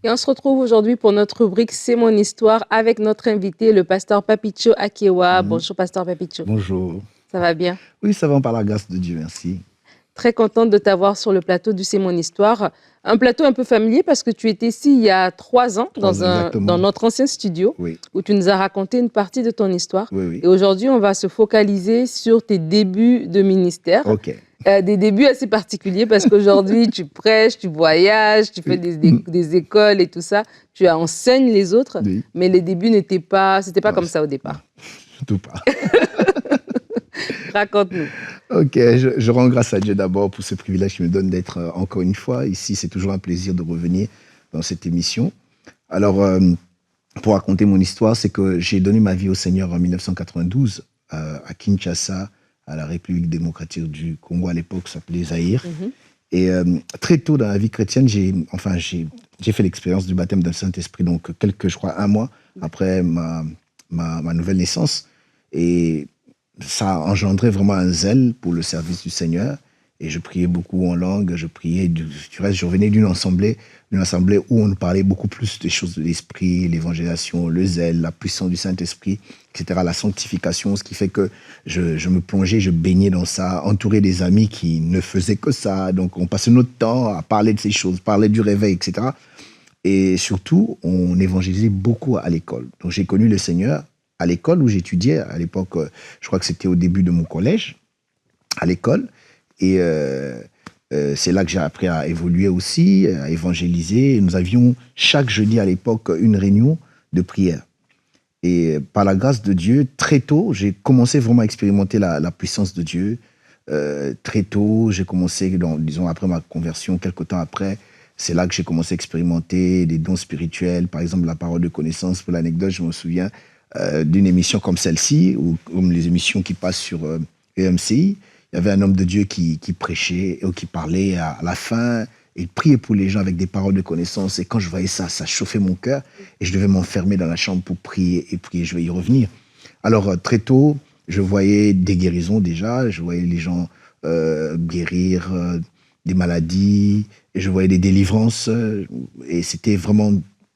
Et on se retrouve aujourd'hui pour notre rubrique C'est mon histoire avec notre invité, le pasteur Papicho Akewa. Bonjour, pasteur Papicho. Bonjour. Ça va bien? Oui, ça va par la grâce de Dieu, merci. Très contente de t'avoir sur le plateau du C'est mon histoire. Un plateau un peu familier parce que tu étais ici il y a 3 ans dans notre ancien studio où tu nous as raconté une partie de ton histoire. Et aujourd'hui, on va se focaliser sur tes débuts de ministère. Des débuts assez particuliers parce qu'aujourd'hui, tu prêches, tu voyages, tu fais des écoles et tout ça. Tu enseignes les autres, mais les débuts c'était pas comme ça au départ. Tout pas. Raconte-nous. Ok, je rends grâce à Dieu d'abord pour ce privilège qu'il me donne d'être encore une fois ici. C'est toujours un plaisir de revenir dans cette émission. Alors, pour raconter mon histoire, c'est que j'ai donné ma vie au Seigneur en 1992 à Kinshasa, à la République démocratique du Congo, à l'époque, ça s'appelait Zaïre. Et très tôt dans la vie chrétienne, j'ai fait l'expérience du baptême d'un Saint-Esprit, donc un mois après ma nouvelle naissance. Et ça a engendré vraiment un zèle pour le service du Seigneur. Et je priais beaucoup en langue, je priais, je revenais d'une assemblée où on parlait beaucoup plus des choses de l'esprit, l'évangélisation, le zèle, la puissance du Saint-Esprit, etc., la sanctification, ce qui fait que je me plongeais, je baignais dans ça, entouré des amis qui ne faisaient que ça. Donc on passait notre temps à parler de ces choses, parler du réveil, etc. Et surtout, on évangélisait beaucoup à l'école. Donc j'ai connu le Seigneur à l'école où j'étudiais. À l'époque, je crois que c'était au début de mon collège, à l'école. Et c'est là que j'ai appris à évoluer aussi, à évangéliser. Et nous avions chaque jeudi à l'époque une réunion de prière. Et par la grâce de Dieu, très tôt, j'ai commencé vraiment à expérimenter la puissance de Dieu. Très tôt, j'ai commencé, disons après ma conversion, quelque temps après, c'est là que j'ai commencé à expérimenter des dons spirituels. Par exemple, la parole de connaissance. Pour l'anecdote, je me souviens d'une émission comme celle-ci, ou comme les émissions qui passent sur EMCI. Il y avait un homme de Dieu qui prêchait ou qui parlait à la fin. Il priait pour les gens avec des paroles de connaissance. Et quand je voyais ça, ça chauffait mon cœur. Et je devais m'enfermer dans la chambre pour prier et prier. Je vais y revenir. Alors, très tôt, je voyais des guérisons déjà. Je voyais les gens guérir des maladies. Et je voyais des délivrances. Et c'était vraiment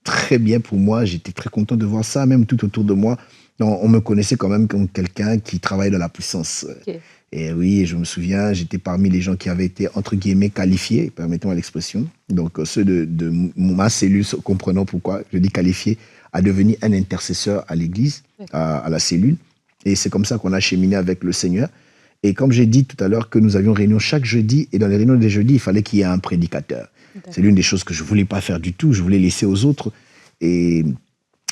très bien pour moi. J'étais très content de voir ça, même tout autour de moi. On me connaissait quand même comme quelqu'un qui travaille dans la puissance. Et oui, je me souviens, j'étais parmi les gens qui avaient été, entre guillemets, qualifiés, permettez-moi l'expression. Donc, ceux de ma cellule, comprenant pourquoi je dis qualifié, à devenir un intercesseur à l'église, à la cellule. Et c'est comme ça qu'on a cheminé avec le Seigneur. Et comme j'ai dit tout à l'heure que nous avions réunion chaque jeudi, et dans les réunions des jeudis, il fallait qu'il y ait un prédicateur. C'est l'une des choses que je ne voulais pas faire du tout, je voulais laisser aux autres. Et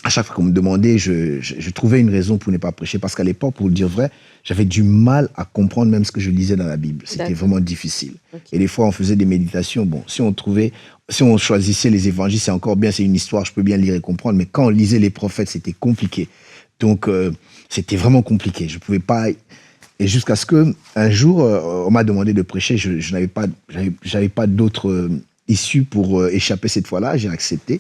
à chaque fois qu'on me demandait, je trouvais une raison pour ne pas prêcher. Parce qu'à l'époque, pour le dire vrai, j'avais du mal à comprendre même ce que je lisais dans la Bible. C'était vraiment difficile. Et des fois, on faisait des méditations. Bon, si on choisissait les évangiles, c'est encore bien, c'est une histoire, je peux bien lire et comprendre. Mais quand on lisait les prophètes, c'était compliqué. Donc, c'était vraiment compliqué. Je ne pouvais pas... Et jusqu'à ce qu'un jour, on m'a demandé de prêcher. Je n'avais pas d'autre issue pour échapper cette fois-là. J'ai accepté.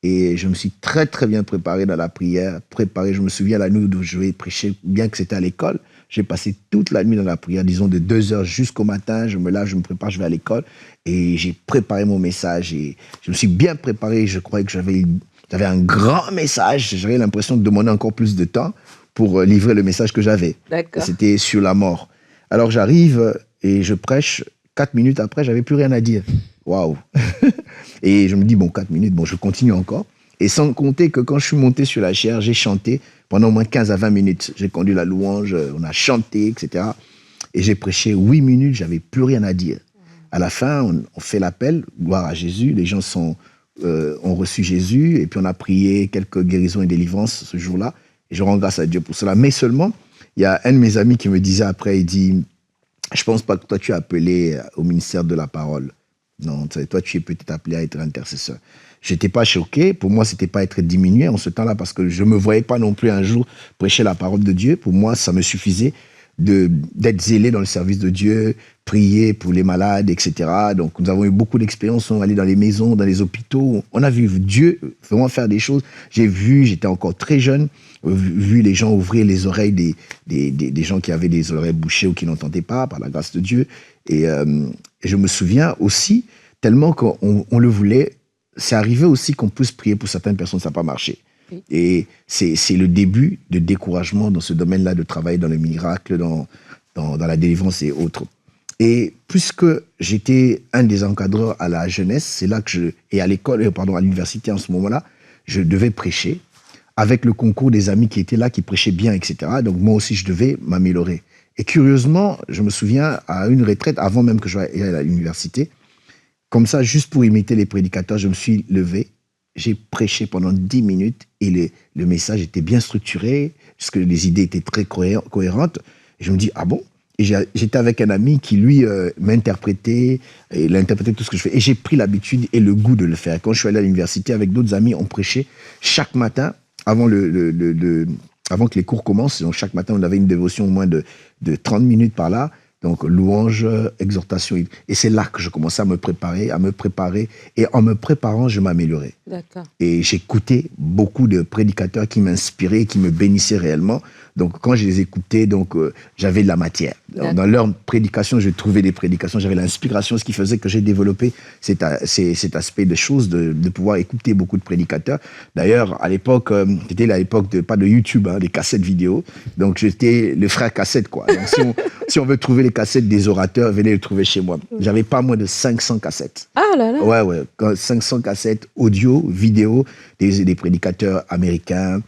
Et je me suis très, très bien préparé dans la prière. Je me souviens la nuit où je vais prêcher, bien que c'était à l'école. J'ai passé toute la nuit dans la prière, disons de 2h jusqu'au matin. Je me lave, je me prépare, je vais à l'école. Et j'ai préparé mon message. Et je me suis bien préparé. Je croyais que j'avais un grand message. J'avais l'impression de demander encore plus de temps pour livrer le message que j'avais. C'était sur la mort. Alors j'arrive et je prêche. 4 minutes après, j'avais plus rien à dire. Waouh! Et je me dis, 4 minutes, je continue encore. Et sans compter que quand je suis monté sur la chaire, j'ai chanté pendant au moins 15 à 20 minutes. J'ai conduit la louange, on a chanté, etc. Et j'ai prêché 8 minutes, j'avais plus rien à dire. À la fin, on fait l'appel, gloire à Jésus, les gens ont reçu Jésus, et puis on a prié quelques guérisons et délivrances ce jour-là. Et je rends grâce à Dieu pour cela. Mais seulement, il y a un de mes amis qui me disait après, il dit, je pense pas que toi tu es appelé au ministère de la parole. Non, toi tu es peut-être appelé à être intercesseur. J'étais pas choqué. Pour moi, c'était pas être diminué en ce temps-là parce que je me voyais pas non plus un jour prêcher la parole de Dieu. Pour moi, ça me suffisait d'être zélé dans le service de Dieu, prier pour les malades, etc. Donc, nous avons eu beaucoup d'expériences. On allait dans les maisons, dans les hôpitaux. On a vu Dieu vraiment faire des choses. J'étais encore très jeune, vu les gens ouvrir les oreilles des gens qui avaient des oreilles bouchées ou qui n'entendaient pas, par la grâce de Dieu. Et je me souviens aussi, tellement qu'on le voulait, c'est arrivé aussi qu'on puisse prier pour certaines personnes, ça n'a pas marché. Oui. Et c'est le début de découragement dans ce domaine-là, de travailler dans le miracle, dans la délivrance et autres. Et puisque j'étais un des encadreurs à la jeunesse, c'est là que et à l'école, pardon, à l'université en ce moment-là, je devais prêcher avec le concours des amis qui étaient là, qui prêchaient bien, etc. Donc moi aussi, je devais m'améliorer. Et curieusement, je me souviens, à une retraite, avant même que je sois à l'université, comme ça, juste pour imiter les prédicateurs, je me suis levé, j'ai prêché pendant 10 minutes et le message était bien structuré, parce que les idées étaient très cohérentes. Et je me dis, ah bon? Et j'étais avec un ami qui, lui, m'interprétait, et il interprétait tout ce que je fais. Et j'ai pris l'habitude et le goût de le faire. Quand je suis allé à l'université avec d'autres amis, on prêchait chaque matin, avant que les cours commencent. Donc chaque matin, on avait une dévotion au moins de 30 minutes par là. Donc louange, exhortation. Et c'est là que je commençais à me préparer. Et en me préparant, je m'améliorais. D'accord. Et j'écoutais beaucoup de prédicateurs qui m'inspiraient, qui me bénissaient réellement. Donc, quand je les écoutais, j'avais de la matière. Dans leur prédication, je trouvais des prédications, j'avais l'inspiration, ce qui faisait que j'ai développé cet aspect de choses, de pouvoir écouter beaucoup de prédicateurs. D'ailleurs, à l'époque, c'était l'époque pas de YouTube, des cassettes vidéo. Donc, j'étais le frère cassette, quoi. Donc, si on veut trouver les cassettes des orateurs, venez les trouver chez moi. J'avais pas moins de 500 cassettes. Ah là là. Ouais. 500 cassettes audio, vidéo, des prédicateurs américains,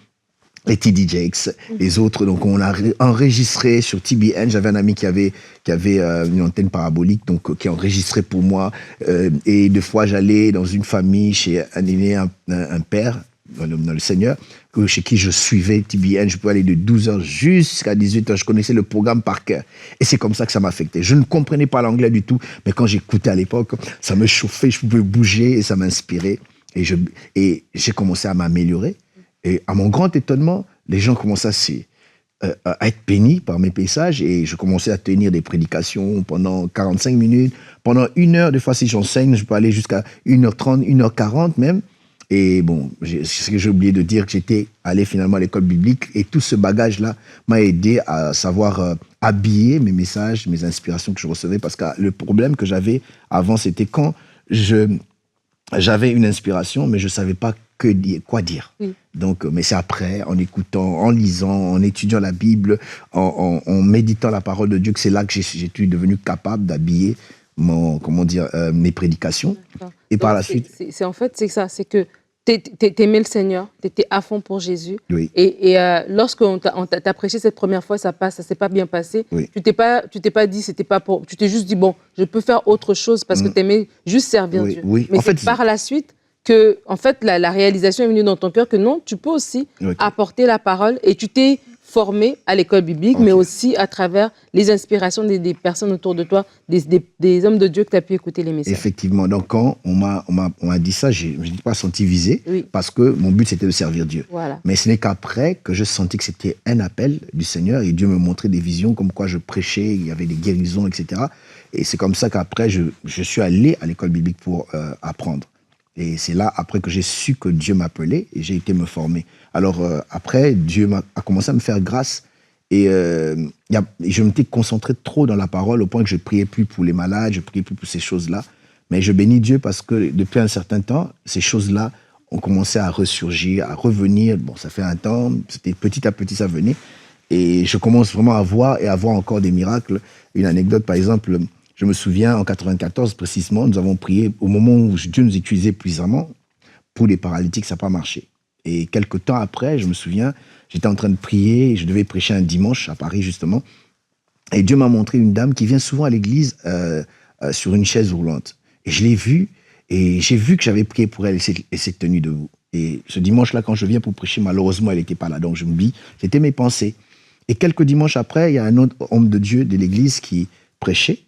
les T.D. Jakes, les autres. Donc, on a enregistré sur TBN. J'avais un ami qui avait une antenne parabolique, donc qui enregistrait pour moi. Et des fois, j'allais dans une famille chez un père, dans le Seigneur, chez qui je suivais TBN. Je pouvais aller de 12h jusqu'à 18h. Je connaissais le programme par cœur. Et c'est comme ça que ça m'affectait. Je ne comprenais pas l'anglais du tout, mais quand j'écoutais à l'époque, ça me chauffait, je pouvais bouger et ça m'inspirait. Et j'ai commencé à m'améliorer. Et à mon grand étonnement, les gens commençaient à être bénis par mes messages et je commençais à tenir des prédications pendant 45 minutes, pendant 1 heure. Des fois, si j'enseigne, je peux aller jusqu'à 1h30, 1h40 même. Et bon, ce que j'ai oublié de dire, que j'étais allé finalement à l'école biblique et tout ce bagage-là m'a aidé à savoir habiller mes messages, mes inspirations que je recevais. Parce que le problème que j'avais avant, c'était quand j'avais une inspiration, mais je ne savais pas quoi dire. Oui. Donc, mais c'est après, en écoutant, en lisant, en étudiant la Bible, en méditant la parole de Dieu, que c'est là que j'ai devenu capable d'habiller mes prédications. D'accord. Et donc, par la suite... c'est ça, c'est que t'aimais le Seigneur, t'étais à fond pour Jésus. Oui. Et lorsqu'on t'a prêché cette première fois, ça s'est pas bien passé. Oui. Tu t'es pas dit, c'était pas pour... Tu t'es juste dit, bon, je peux faire autre chose parce que t'aimais juste servir Dieu. Oui. Mais c'est par la suite que, en fait, la réalisation est venue dans ton cœur que non, tu peux aussi apporter la parole et tu t'es formé à l'école biblique, mais aussi à travers les inspirations des personnes autour de toi, des hommes de Dieu que tu as pu écouter les messages. Effectivement. Donc, quand on m'a dit ça, je ne m'étais pas senti visé parce que mon but, c'était de servir Dieu. Voilà. Mais ce n'est qu'après que je sentis que c'était un appel du Seigneur et Dieu me montrait des visions comme quoi je prêchais, il y avait des guérisons, etc. Et c'est comme ça qu'après, je suis allé à l'école biblique pour apprendre. Et c'est là, après, que j'ai su que Dieu m'appelait et j'ai été me former. Alors, après, Dieu a commencé à me faire grâce. Et je m'étais concentré trop dans la parole au point que je ne priais plus pour les malades, je ne priais plus pour ces choses-là. Mais je bénis Dieu parce que depuis un certain temps, ces choses-là ont commencé à ressurgir, à revenir. Bon, ça fait un temps, c'était petit à petit, ça venait. Et je commence vraiment à voir encore des miracles. Une anecdote, par exemple... Je me souviens, en 1994 précisément, nous avons prié au moment où Dieu nous utilisait puissamment pour les paralytiques, ça n'a pas marché. Et quelques temps après, je me souviens, j'étais en train de prier, je devais prêcher un dimanche à Paris justement, et Dieu m'a montré une dame qui vient souvent à l'église sur une chaise roulante. Et je l'ai vue, et j'ai vu que j'avais prié pour elle, et s'est tenue debout. Et ce dimanche-là, quand je viens pour prêcher, malheureusement, elle n'était pas là, donc je me dis, c'était mes pensées. Et quelques dimanches après, il y a un autre homme de Dieu de l'église qui prêchait.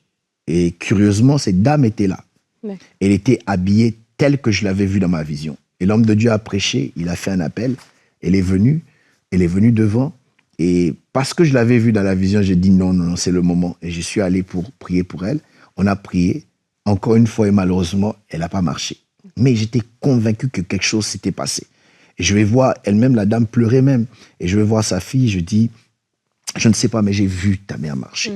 Et curieusement, cette dame était là. Ouais. Elle était habillée telle que je l'avais vue dans ma vision. Et l'homme de Dieu a prêché, il a fait un appel. Elle est venue devant. Et parce que je l'avais vue dans la vision, j'ai dit non, c'est le moment. Et je suis allé pour prier pour elle. On a prié. Encore une fois, et malheureusement, elle n'a pas marché. Mais j'étais convaincu que quelque chose s'était passé. Et je vais voir elle-même, la dame pleurait même. Et je vais voir sa fille, je dis, je ne sais pas, mais j'ai vu ta mère marcher.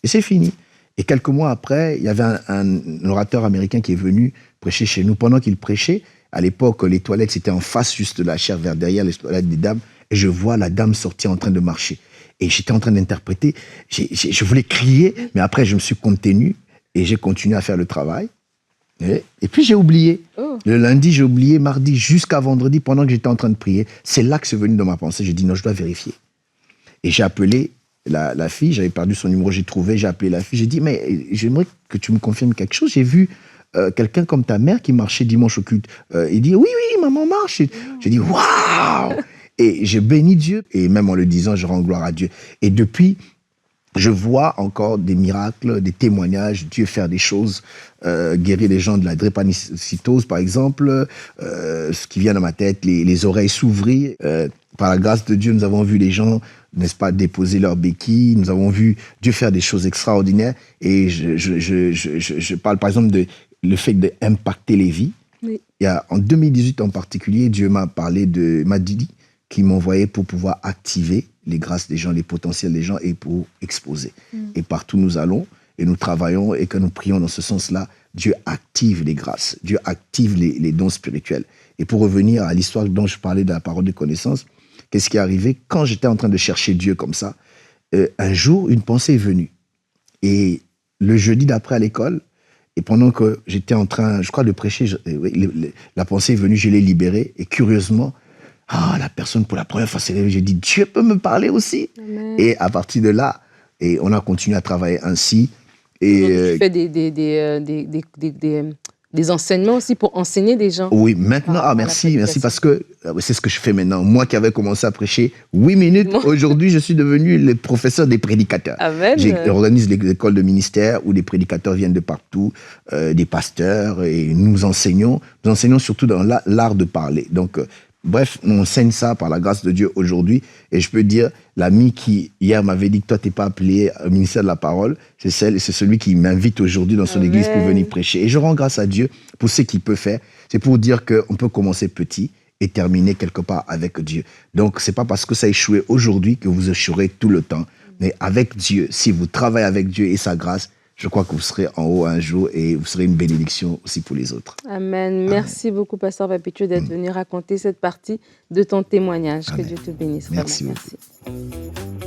Et c'est fini. Et quelques mois après, il y avait un orateur américain qui est venu prêchait chez nous. Pendant qu'il prêchait, à l'époque, les toilettes, c'était en face juste de la chaire, vers derrière les toilettes des dames. Et je vois la dame sortir en train de marcher. Et j'étais en train d'interpréter. Je voulais crier, mais après, je me suis contenu et j'ai continué à faire le travail. Et puis, j'ai oublié. Oh. Le lundi, j'ai oublié. Mardi, jusqu'à vendredi, pendant que j'étais en train de prier, c'est là que c'est venu dans ma pensée. J'ai dit, non, je dois vérifier. Et j'ai appelé la fille. J'avais perdu son numéro, j'ai trouvé. J'ai appelé la fille. J'ai dit, mais j'aimerais que tu me confirmes quelque chose. J'ai vu quelqu'un comme ta mère qui marchait dimanche au culte. Il dit, oui, maman marche. J'ai dit, waouh! Et j'ai béni Dieu, et même en le disant, je rends gloire à Dieu. Et depuis, je vois encore des miracles, des témoignages, Dieu faire des choses, guérir les gens de la drépanocytose, par exemple, ce qui vient dans ma tête, les oreilles s'ouvrir. Par la grâce de Dieu, nous avons vu les gens, n'est-ce pas, déposer leurs béquilles, nous avons vu Dieu faire des choses extraordinaires, et je parle par exemple de le fait d'impacter les vies. Oui. En 2018 en particulier, Dieu m'a dit qui m'envoyait pour pouvoir activer les grâces des gens, les potentiels des gens et pour exposer. Et partout nous allons et nous travaillons et que nous prions dans ce sens-là, Dieu active les grâces, Dieu active les dons spirituels. Et pour revenir à l'histoire dont je parlais de la parole de connaissance, qu'est-ce qui est arrivé? Quand j'étais en train de chercher Dieu comme ça, un jour, une pensée est venue. Et le jeudi d'après à l'école, et pendant que j'étais en train, je crois, de prêcher, la pensée est venue, je l'ai libérée et curieusement, la personne, pour la première fois, s'est levée. J'ai dit, Dieu peut me parler aussi. Amen. Et à partir de là, et on a continué à travailler ainsi. Et tu fais des enseignements aussi pour enseigner des gens. Oui, maintenant, merci, parce que c'est ce que je fais maintenant. Moi qui avais commencé à prêcher 8 minutes, aujourd'hui, je suis devenu le professeur des prédicateurs. Amen. J'organise l'école de ministère où les prédicateurs viennent de partout, des pasteurs, et nous enseignons surtout dans l'art de parler. Donc, bref, on enseigne ça par la grâce de Dieu aujourd'hui. Et je peux dire, l'ami qui, hier, m'avait dit que toi, tu n'es pas appelé au ministère de la parole, c'est celui qui m'invite aujourd'hui dans son église pour venir prêcher. Et je rends grâce à Dieu pour ce qu'il peut faire. C'est pour dire qu'on peut commencer petit et terminer quelque part avec Dieu. Donc, ce n'est pas parce que ça a échoué aujourd'hui que vous échouerez tout le temps. Mais avec Dieu, si vous travaillez avec Dieu et sa grâce, je crois que vous serez en haut un jour et vous serez une bénédiction aussi pour les autres. Amen. Merci beaucoup, Pasteur Papicho, d'être venu raconter cette partie de ton témoignage. Amen. Que Dieu te bénisse. Merci vraiment. Beaucoup. Merci.